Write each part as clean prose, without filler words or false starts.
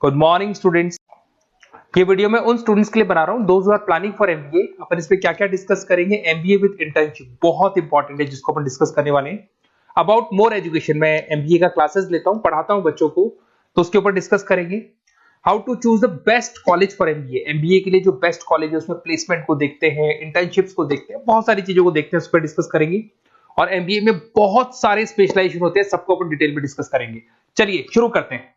Good morning students. ये video मैं उन स्टूडेंट्स के लिए बना रहा हूँ those who are planning for MBA. अपन इस पे क्या क्या डिस्कस करेंगे। एमबीए विद इंटर्नशिप बहुत इंपॉर्टेंट है जिसको अपन डिस्कस करने वाले हैं। अबाउट मोर एजुकेशन, मैं एमबीए का क्लासेस लेता हूँ, पढ़ाता हूँ बच्चों को, तो उसके ऊपर डिस्कस करेंगे। How to choose the best college for MBA. MBA के लिए जो बेस्ट कॉलेज है उसमें प्लेसमेंट को देखते हैं, इंटर्नशिप्स को देखते हैं, बहुत सारी चीजों को देखते हैं, उस पर डिस्कस करेंगे। और एमबीए में बहुत सारे स्पेशलाइजेशन होते हैं, सबको अपन डिटेल में डिस्कस करेंगे। चलिए शुरू करते हैं।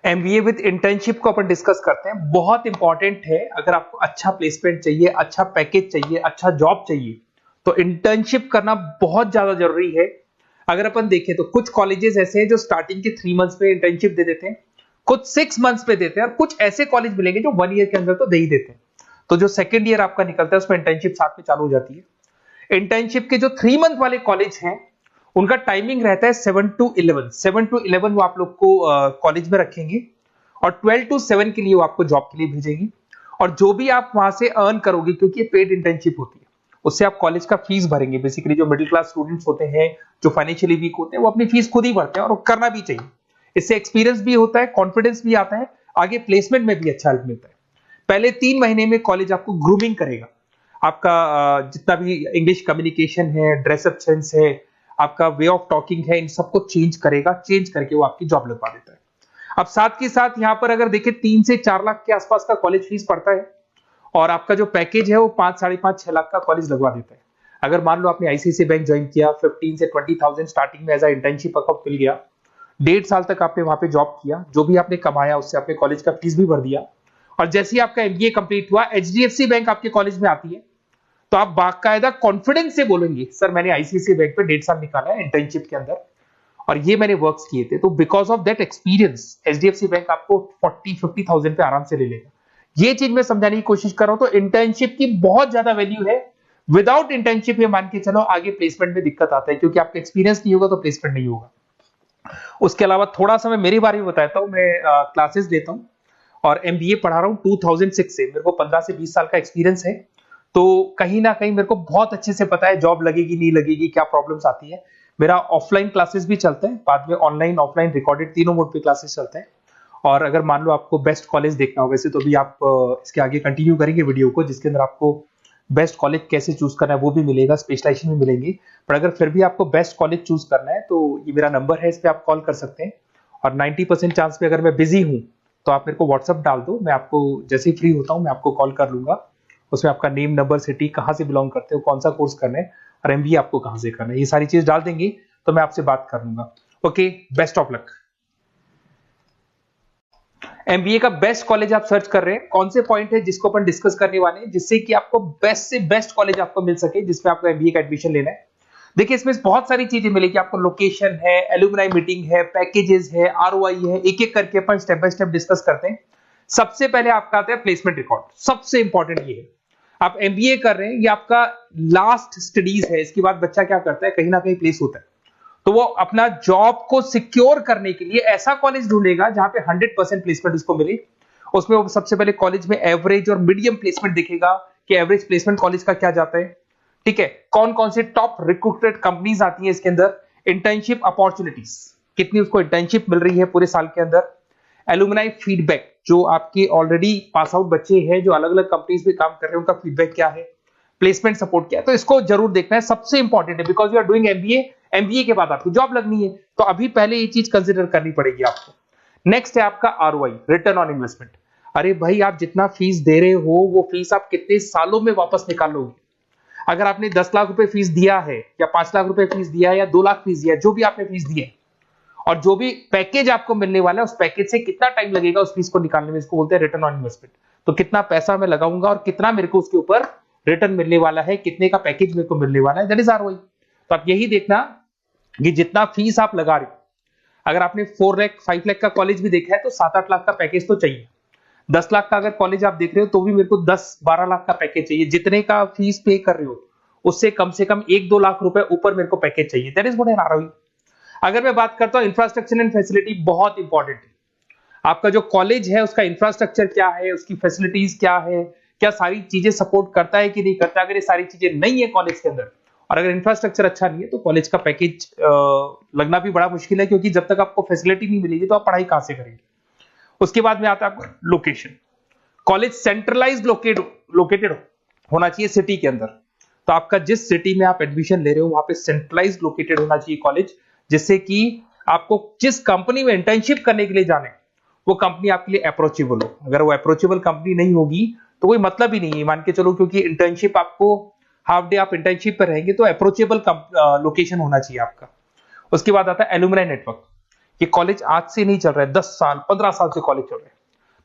एमबीए विद इंटर्नशिप को अपन डिस्कस करते हैं। बहुत इंपॉर्टेंट है, अगर आपको अच्छा प्लेसमेंट चाहिए, अच्छा पैकेज चाहिए, अच्छा जॉब चाहिए, तो इंटर्नशिप करना बहुत ज्यादा जरूरी है। अगर अपन देखें तो कुछ कॉलेजेस ऐसे हैं जो स्टार्टिंग के 3 मंथ्स में इंटर्नशिप दे देते हैं, कुछ 6 मंथ्स में देते हैं, और कुछ ऐसे कॉलेज मिलेंगे जो 1 ईयर के अंदर तो दे ही देते हैं। तो जो सेकेंड ईयर आपका निकलता है उसमें इंटर्नशिप साथ में चालू हो जाती है। इंटर्नशिप के जो 3 मंथ वाले कॉलेज हैं उनका टाइमिंग रहता है 7 to 11। 7 to 11 वो आप लोग को कॉलेज में रखेंगे, और 12 to 7 के लिए वो आपको जॉब के लिए भेजेंगे। और जो भी आप वहां से अर्न करोगे, क्योंकि ये पेड इंटर्नशिप होती है, उससे आप कॉलेज का फीस भरेंगे। बेसिकली जो मिडिल क्लास स्टूडेंट्स होते हैं, जो फाइनेंशियली वीक होते हैं, वो अपनी फीस खुद ही भरते हैं, और करना भी चाहिए। इससे एक्सपीरियंस भी होता है, कॉन्फिडेंस भी आता है, आगे प्लेसमेंट में भी अच्छा हेल्प मिलता है। पहले 3 महीने में कॉलेज आपको ग्रूमिंग करेगा। आपका जितना भी इंग्लिश कम्युनिकेशन है, ड्रेसअप सेंस है, आपका वे ऑफ टॉकिंग है, इन सबको चेंज करेगा। चेंज करके वो आपकी जॉब लगवा देता है। अब साथ के साथ यहाँ पर अगर देखें 3 से 4 लाख के आसपास का कॉलेज फीस पड़ता है, और आपका जो पैकेज है वो 5, 5.5, 6 लाख का कॉलेज लगवा देता है। अगर मान लो आपने आईसीआईसीआई बैंक ज्वाइन किया, 15 से 20,000 स्टार्टिंग में एज अ इंटर्नशिप अकाउंट मिल गया, 1.5 साल तक आपने वहां पे जॉब किया, जो भी आपने कमाया उससे आपने कॉलेज का फीस भी भर दिया, और जैसे ही आपका एमबीए कंप्लीट हुआ, एचडीएफसी बैंक आपके कॉलेज में आती है, तो आप बाकायदा कॉन्फिडेंस से बोलेंगे, सर मैंने आईसीआईसीआई बैंक पे 1.5 साल निकाला है इंटर्नशिप के अंदर, और ये मैंने वर्क्स किए थे। तो because of that experience HDFC bank आपको 40-50,000 पे आराम से ले लेगा। ये चीज मैं समझाने की कोशिश कर रहा हूं। तो इंटर्नशिप की बहुत ज्यादा वैल्यू है। विदाउट इंटर्नशिप ये मान के चलो आगे प्लेसमेंट में दिक्कत आता है, क्योंकि आपका एक्सपीरियंस नहीं होगा तो प्लेसमेंट नहीं होगा। उसके अलावा थोड़ा सा मैं मेरे बारे में बताता हूँ। मैं क्लासेस देता हूँ और एमबीए पढ़ा रहा हूँ 2006 से। मेरे को 15 से 20 साल का एक्सपीरियंस है, तो कहीं ना कहीं मेरे को बहुत अच्छे से पता है जॉब लगेगी नहीं लगेगी, क्या प्रॉब्लम्स आती है। मेरा ऑफलाइन क्लासेस भी चलते हैं, बाद में ऑनलाइन ऑफलाइन रिकॉर्डेड तीनों मोड पे क्लासेस चलते हैं। और अगर मान लो आपको बेस्ट कॉलेज देखना हो, वैसे तो भी आप इसके आगे कंटिन्यू करेंगे वीडियो को, जिसके अंदर आपको बेस्ट कॉलेज कैसे चूज करना है वो भी मिलेगा, स्पेशलाइजेशन भी मिलेंगे। पर अगर फिर भी आपको बेस्ट कॉलेज चूज करना है तो ये मेरा नंबर है, इस पर आप कॉल कर सकते हैं। और 90% चांस पे अगर मैं बिजी हूँ तो आप मेरे को व्हाट्सअप डाल दो, मैं आपको जैसे ही फ्री होता हूँ मैं आपको कॉल कर लूंगा। उसमें आपका नेम, नंबर, सिटी, कहाँ से बिलोंग करते हो, कौन सा कोर्स करना है, और एमबीए आपको कहाँ से करना है, ये सारी चीज डाल देंगे तो मैं आपसे बात कर लूंगा। Okay, best of luck. MBA का बेस्ट कॉलेज आप सर्च कर रहे हैं, कौन से पॉइंट है जिसको अपन डिस्कस करने वाले हैं, जिससे कि आपको बेस्ट से बेस्ट कॉलेज आपको मिल सके जिसमें आपको एमबीए का एडमिशन लेना है। देखिए इसमें बहुत सारी चीजें मिलेगी आपको। लोकेशन है, एलुमनाई मीटिंग है, पैकेजेस है, आरओआई है, एक एक करके अपन स्टेप बाय स्टेप डिस्कस करते हैं। सबसे पहले आपका आता है प्लेसमेंट रिकॉर्ड। सबसे इंपॉर्टेंट ये है, आप एमबीए कर रहे हैं, ये आपका लास्ट स्टडीज है। इसके बाद बच्चा क्या करता है, कहीं ना कहीं प्लेस होता है, तो वो अपना जॉब को सिक्योर करने के लिए ऐसा कॉलेज ढूंढेगा जहां पे 100% प्लेसमेंट उसको मिले। उसमें वो सबसे पहले कॉलेज में एवरेज और मीडियम प्लेसमेंट देखेगा कि एवरेज प्लेसमेंट कॉलेज का क्या जाता है, ठीक है। कौन कौन से टॉप रिक्रूटेड कंपनीज आती है इसके अंदर, इंटर्नशिप अपॉर्चुनिटीज कितनी उसको इंटर्नशिप मिल रही है पूरे साल के अंदर, एलुमनाई फीडबैक, जो आपके ऑलरेडी पास आउट बच्चे हैं जो अलग अलग कंपनीज में काम कर रहे हैं उनका फीडबैक क्या है, प्लेसमेंट सपोर्ट क्या है। तो इसको जरूर देखना है, सबसे इंपॉर्टेंट है, because you are doing MBA. MBA के बाद आपको जॉब लगनी है, तो अभी पहले ये चीज कंसिडर करनी पड़ेगी आपको। नेक्स्ट है आपका आरओआई, रिटर्न ऑन इन्वेस्टमेंट। अरे भाई, आप जितना फीस दे रहे हो वो फीस आप कितने सालों में वापस निकालोगे। अगर आपने 10 लाख रुपए फीस दिया है, या 5 लाख रुपए फीस दिया है, या 2 लाख फीस दिया है, जो भी आपने फीस दी है, और जो भी पैकेज आपको मिलने वाला है उस पैकेज से कितना टाइम लगेगा उस फीस को निकालने में, इसको बोलते हैं रिटर्न ऑन इन्वेस्टमेंट। तो कितना पैसा मैं लगाऊंगा और कितना मेरे को उसके ऊपर रिटर्न मिलने वाला है, कितने का पैकेज मेरे को मिलने वाला है, दैट इज आरओआई। तो आप यही देखना कि जितना फीस आप लगा रहे हो, अगर आपने 4 लाख 5 लाख का कॉलेज भी देखा है तो 7-8 लाख का पैकेज तो चाहिए। 10 लाख का अगर कॉलेज आप देख रहे हो तो भी मेरे को 10-12 लाख का पैकेज चाहिए। जितने का फीस पे कर रहे हो उससे कम से कम 1-2 लाख रुपए ऊपर मेरे को पैकेज चाहिए, that is what an ROI. अगर मैं बात करता हूं इंफ्रास्ट्रक्चर एंड फैसिलिटी, बहुत इंपॉर्टेंट है। आपका जो कॉलेज है उसका इंफ्रास्ट्रक्चर क्या है, उसकी फैसिलिटीज क्या है, क्या सारी चीजें सपोर्ट करता है कि नहीं करता। अगर ये सारी चीजें नहीं है कॉलेज के अंदर और अगर इंफ्रास्ट्रक्चर अच्छा नहीं है तो कॉलेज का पैकेज लगना भी बड़ा मुश्किल है, क्योंकि जब तक आपको फैसिलिटी नहीं मिलेगी तो आप पढ़ाई कहां से करेंगे। उसके बाद में आता है आपका लोकेशन। कॉलेज सेंट्रलाइज लोकेटेड होना चाहिए सिटी के अंदर। तो आपका जिस सिटी में आप एडमिशन ले रहे हो वहां पे सेंट्रलाइज लोकेटेड होना चाहिए कॉलेज, जिससे कि आपको जिस कंपनी में इंटर्नशिप करने के लिए जाने वो कंपनी आपके लिए अप्रोचेबल हो। अगर वो अप्रोचेबल कंपनी नहीं होगी तो कोई मतलब ही नहीं है, मान के चलो, क्योंकि इंटर्नशिप आपको हाफ डे आप इंटर्नशिप पर रहेंगे तो अप्रोचेबल लोकेशन होना चाहिए आपका। उसके बाद आता है एलुमनाई नेटवर्क। ये कॉलेज आज से नहीं चल रहा है, 10 साल 15 साल से कॉलेज चल रहा है।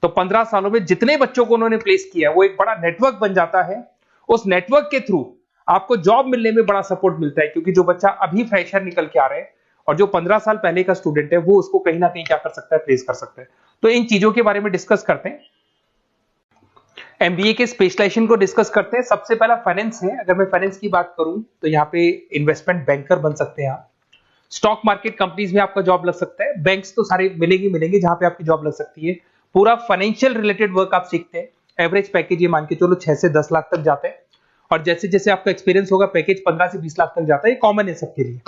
तो 15 सालों में जितने बच्चों को उन्होंने प्लेस किया है वो एक बड़ा नेटवर्क बन जाता है। उस नेटवर्क के थ्रू आपको जॉब मिलने में बड़ा सपोर्ट मिलता है, क्योंकि जो बच्चा अभी फ्रेशर निकल के आ रहे हैं और जो 15 साल पहले का स्टूडेंट है वो उसको कहीं ना कहीं क्या कर सकता है, प्लेस कर सकता है। तो इन चीजों के बारे में डिस्कस करते हैं। एमबीए के स्पेशलाइजेशन को डिस्कस करते हैं। सबसे पहला फाइनेंस है। अगर मैं फाइनेंस की बात करूं तो यहाँ पे इन्वेस्टमेंट बैंकर बन सकते हैं आप। स्टॉक मार्केट कंपनीज में आपका जॉब लग सकता है। बैंक्स तो सारे मिलेंगे जहां पे आपकी जॉब लग सकती है। पूरा फाइनेंशियल रिलेटेड वर्क आप सीखते हैं। एवरेज पैकेज ये मान के चलो 6 से 10 लाख तक जाते हैं, और जैसे जैसे आपका एक्सपीरियंस होगा पैकेज 15 से 20 लाख तक जाता है। ये कॉमन है सबके लिए।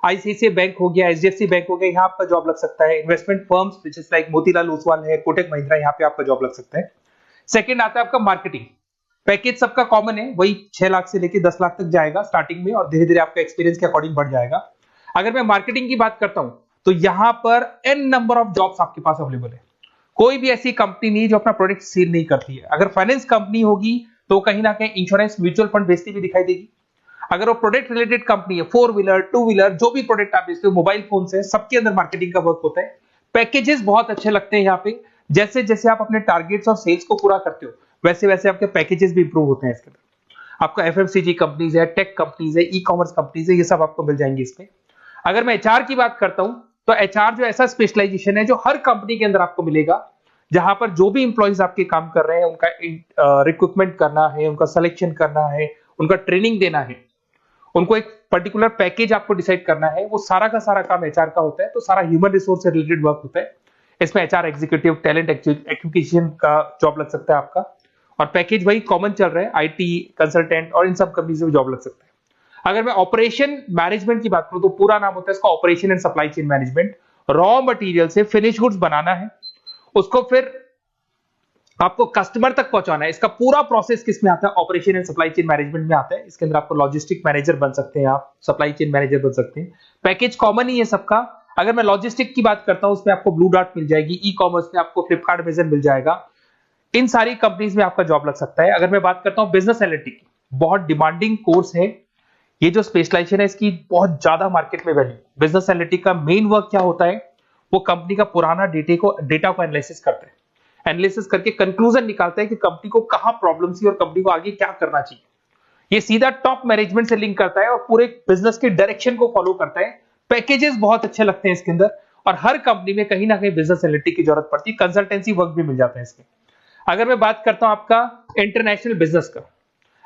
आईसीआईसीआई बैंक हो गया, एचडीएफसी बैंक हो गया, यहाँ आपका जॉब लग सकता है। Investment firms which is like Motilal Oswal है, कोटक महिंद्रा, यहाँ पे आपका जॉब लग सकता है। सेकंड आता है आपका मार्केटिंग। पैकेज सबका कॉमन है, वही 6 लाख से लेके 10 लाख तक जाएगा स्टार्टिंग में, और धीरे धीरे आपका एक्सपीरियंस के अकॉर्डिंग बढ़ जाएगा। अगर मैं मार्केटिंग की बात करता हूं तो यहां पर एन नंबर ऑफ जॉब्स आपके पास अवेलेबल है। कोई भी ऐसी कंपनी नहीं जो अपना प्रोडक्ट सेल नहीं करती है। अगर फाइनेंस कंपनी होगी तो कहीं ना कहीं इंश्योरेंस म्यूचुअल फंड बेचती भी दिखाई देगी। अगर वो प्रोडक्ट रिलेटेड कंपनी है, 4 व्हीलर 2 व्हीलर जो भी प्रोडक्ट आप बेचते हो, मोबाइल फोन से, सबके अंदर मार्केटिंग का वर्क होता है। पैकेजेस बहुत अच्छे लगते हैं यहाँ पे। जैसे जैसे आप अपने टारगेट्स और सेल्स को पूरा करते हो वैसे वैसे आपके पैकेजेस भी इंप्रूव होते हैं इसके अंदर। आपका एफएमसीजी कंपनीज है, टेक कंपनीज है, ई कॉमर्स कंपनीज है, ये सब आपको मिल जाएंगे इसमें। अगर मैं एचआर की बात करता हूं तो एचआर जो ऐसा स्पेशलाइजेशन है जो हर कंपनी के अंदर आपको मिलेगा, जहां पर जो भी इंप्लॉइज आपके काम कर रहे हैं उनका रिक्रूटमेंट करना है, उनका सिलेक्शन करना है, उनका ट्रेनिंग देना है, उनको एक पर्टिकुलर पैकेज आपको डिसाइड करना है, वो सारा का सारा काम एचआर का होता है। तो सारा ह्यूमन रिसोर्स से रिलेटेड वर्क होता है। इसमें एचआर एग्जीक्यूटिव, टैलेंट एक्विजिशन का जॉब लग सकता है आपका, और पैकेज वही कॉमन चल रहा है, आईटी कंसल्टेंट और इन सब कंपनीज में जॉब लग सकता है। अगर मैं ऑपरेशन मैनेजमेंट की बात करूं तो पूरा नाम होता है इसका operation and supply chain management. Raw material से फिनिश गुड्स बनाना है, उसको फिर आपको कस्टमर तक पहुंचाना है। इसका पूरा प्रोसेस किस में आता है, operation and supply chain management में आता है। इसके अंदर आपको लॉजिस्टिक मैनेजर बन सकते हैं, आप सप्लाई चेन मैनेजर बन सकते हैं। पैकेज कॉमन ही है सबका। अगर मैं लॉजिस्टिक की बात करता हूं उसमें आपको ब्लू डॉट मिल जाएगी, ई कॉमर्स में आपको फ्लिपकार्ट अमेज़न मिल जाएगा। इन सारी कंपनीज में आपका जॉब लग सकता है। अगर मैं बात करता हूं बिजनेस एनालिटिक, बहुत डिमांडिंग कोर्स है ये जो स्पेशलाइजेशन है, इसकी बहुत ज्यादा मार्केट में वैल्यू। बिजनेस एनालिटिक का मेन वर्क क्या होता है, वो कंपनी का पुराना डेटा को एनालिसिस करते हैं, एनालिसिस करके कंक्लूजन निकालता है कि कंपनी को कहां प्रॉब्लम थी और कंपनी को आगे क्या करना चाहिए। ये सीधा टॉप मैनेजमेंट से लिंक करता है और पूरे बिजनेस के डायरेक्शन को फॉलो करता है। पैकेजेस बहुत अच्छे लगते हैं इसके अंदर, और हर कंपनी में कहीं ना कहीं बिजनेस एनालिटिक की जरूरत पड़ती है। कंसल्टेंसी वर्क भी मिल जाता है इसमें। अगर मैं बात करता हूं आपका इंटरनेशनल बिजनेस का,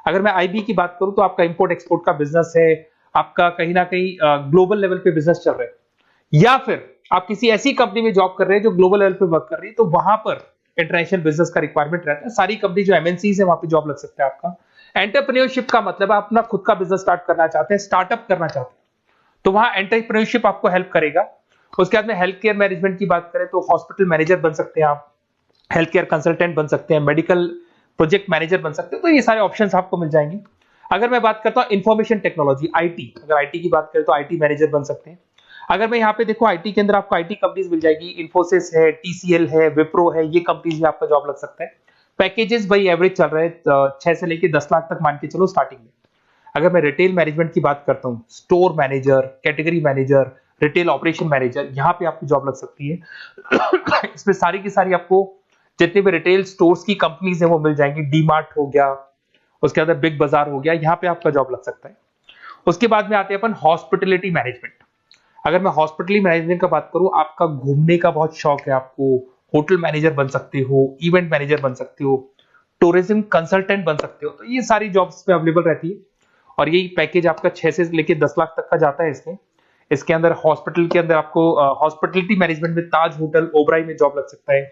अगर मैं आईबी की बात करूं तो आपका इंपोर्ट एक्सपोर्ट का बिजनेस है, आपका कहीं ना कहीं ग्लोबल लेवल पे बिजनेस चल रहा है, या फिर आप किसी ऐसी कंपनी में जॉब कर रहे हैं जो ग्लोबल लेवल पे वर्क कर रही है, तो वहां पर इंटरनेशनल बिजनेस का रिक्वायरमेंट रहता है। सारी कंपनी जो एमएनसीज है वहां पे जॉब लग सकता है आपका। एंटरप्रेन्योरशिप का मतलब आप अपना खुद का बिजनेस स्टार्ट करना चाहते हैं, स्टार्टअप करना चाहते हैं, तो वहां एंटरप्रेन्योरशिप आपको हेल्प करेगा। उसके बाद में हेल्थ केयर मैनेजमेंट की बात करें तो हॉस्पिटल मैनेजर बन सकते हैं आप, हेल्थ केयर कंसल्टेंट बन सकते हैं, मेडिकल प्रोजेक्ट मैनेजर बन सकते हैं। तो ये सारे ऑप्शंस आपको मिल जाएंगे। अगर मैं बात करता हूं इंफॉर्मेशन टेक्नोलॉजी, आईटी, अगर आईटी की बात करें तो आईटी मैनेजर बन सकते हैं। अगर मैं यहाँ पे देखो आईटी के अंदर आपको आईटी कंपनीज मिल जाएगी, इन्फोसिस है, टीसीएल है, विप्रो है, ये कंपनीज में आपका जॉब लग सकता है। पैकेजेस भाई एवरेज चल रहे हैं 6 से लेके 10 लाख तक मान के चलो स्टार्टिंग में। अगर मैं रिटेल मैनेजमेंट की बात करता हूँ, store manager, category manager, retail operation manager, यहाँ पे आपकी जॉब लग सकती है। इसमें सारी की सारी आपको जितने भी रिटेल स्टोर्स की कंपनीज है वो मिल जाएंगी। डीमार्ट हो गया, उसके बाद बिग बाजार हो गया, यहाँ पे आपका जॉब लग सकता है। उसके बाद में आते हैं अपन हॉस्पिटलिटी मैनेजमेंट। अगर मैं हॉस्पिटलिटी मैनेजमेंट का बात करूं, आपका घूमने का बहुत शौक है, आपको होटल मैनेजर बन सकते हो, इवेंट मैनेजर बन सकते हो, टूरिज्म कंसल्टेंट बन सकते हो, तो ये सारी जॉब्स पे अवेलेबल रहती है। और यही पैकेज आपका 6 से लेके 10 लाख तक का जाता है इसमें। इसके अंदर हॉस्पिटल के अंदर आपको हॉस्पिटलिटी मैनेजमेंट में ताज होटल, ओबराई में जॉब लग सकता है।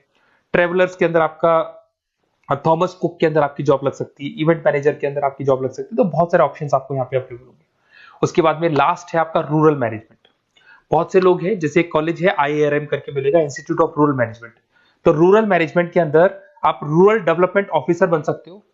ट्रेवलर्स के अंदर आपका थॉमस कुक के अंदर आपकी जॉब लग सकती है। इवेंट मैनेजर के अंदर आपकी जॉब लग सकती है। तो बहुत सारे ऑप्शंस आपको यहाँ पे अवेलेबल होंगे। उसके बाद में लास्ट है आपका रूरल मैनेजमेंट। बहुत से लोग हैं, जैसे एक कॉलेज है IARM करके मिलेगा, इंस्टीट्यूट ऑफ रूरल मैनेजमेंट। तो रूरल मैनेजमेंट के अंदर आप रूरल डेवलपमेंट ऑफिसर बन सकते हो,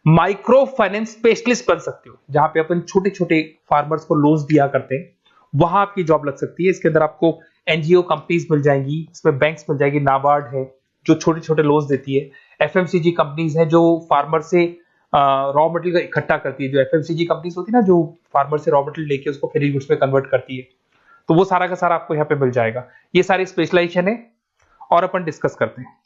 माइक्रो फाइनेंस स्पेशलिस्ट बन सकते हो, जहां पे अपन छोटे छोटे फार्मर्स को लोन्स दिया करते हैं, वहां आपकी जॉब लग सकती है। इसके अंदर आपको एनजीओ कंपनीज मिल जाएंगी, इसमें बैंक्स मिल जाएगी, नाबार्ड है जो छोटे छोटे लोन्स देती है, एफएमसीजी कंपनीज है जो फार्मर से रॉ मटेरियल का इकट्ठा करती है, जो एफएमसीजी कंपनीज होती है ना, जो फार्मर से रॉ मटेरियल लेके उसको फिनिश गुड्स में कन्वर्ट करती है, तो वो सारा का सारा आपको यहाँ पे मिल जाएगा। ये सारी स्पेशलाइजेशन है और अपन डिस्कस करते हैं।